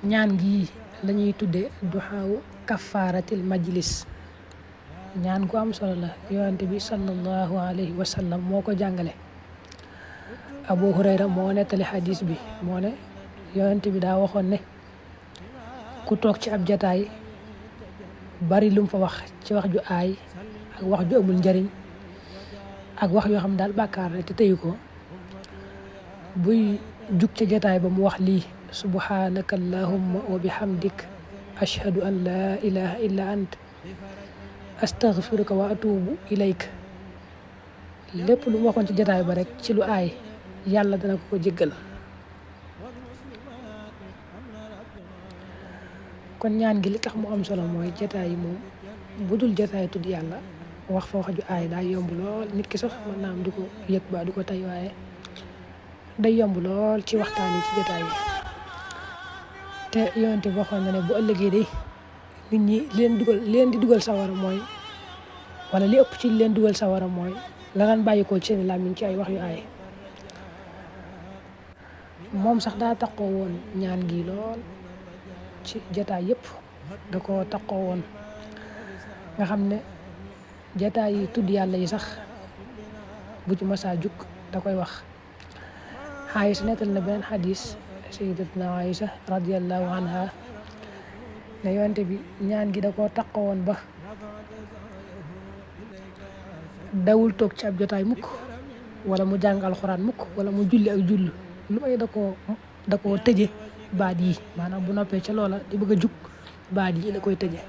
ñaan gi lañuy tudde duxaawu kafaaratil majlis. ñaan gu am solo la, yonent bi sallallahu alayhi wa sallam moo ko jàngale. Abu Hurayra moo nettali xadis bi, moo ne yonent bi daa waxoon ne ku toog ci ab jataay bari lum fa wax ci wax ju aay ak wax ju amul njariñ ak wax yoo xam daal bàkkaar la te tëyu ko, buy jug ca jataay ba mu wax lii: subhanaka allahumma wa bihamdik ashhadu an la ilaha illa ant astaghfiruka wa atubu ilayk. lépp lu mu waxoon ci jataay ba rek ci lu aay, yàlla dana ko jéggal. kon ñaan gi li tax mu am solo mooy jataay yi moom bu dul jataay tudd yàlla wax fa wax ju aay daa yomb lool. nit ki sax mën naa am du ko yëg ba du ko tey, waaye day yomb lool ci waxtaan yi ci jataay yi. te yonent bi waxoon na ne bu ëllëgee de nit ñi leen di dugal sawara mooy, wala li ëpp ci leen dugal sawara mooy la daan bàyyi ko ci seen làmmiñ ci ay wax yu aay. moom sax daa taqoo woon ñaan gi lool ci jataay yëpp, da ko taqoo woon nga xam ne jataay yi tudd yàlla yi sax bu ci masaa jug da koy wax. Aysa nettal na beneen xadis, sayyidatuna Aysa radiyallahu anha, ne yonent bi ñaan gi da koo taqoo woon ba dawul toog ci ab jotaay mukk, wala mu jàng alxuraan mukk, wala mu julli ak julli lu may da koo tëje baat yi, maanaam bu noppee ca loola di bëgg a jug baat yi la koy tëje.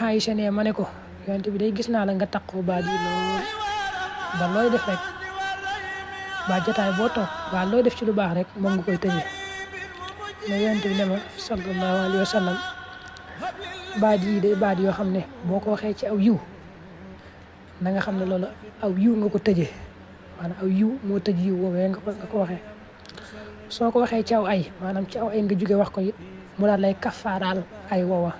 Aysa ne ma ne ko yonent bi day gis naa la nga taqoo baat yi lool, ba looy def rek ba jotaay boo toog ba looy def ci lu baax rek moom nga koy tëje. mais yonent bi ne ma sallallahu alayhi wa sallam baat yi day baat yoo xam ne boo ko waxee ci aw yiw na nga xam ne loolu aw yiw nga ko tëjee, maanaam aw yiw moo tëj yiw woowee nga ko waxee. soo ko waxee ci aw ay, maanaam ci aw ay nga jóge wax ko it mu daal lay kafaaraal ay woowa.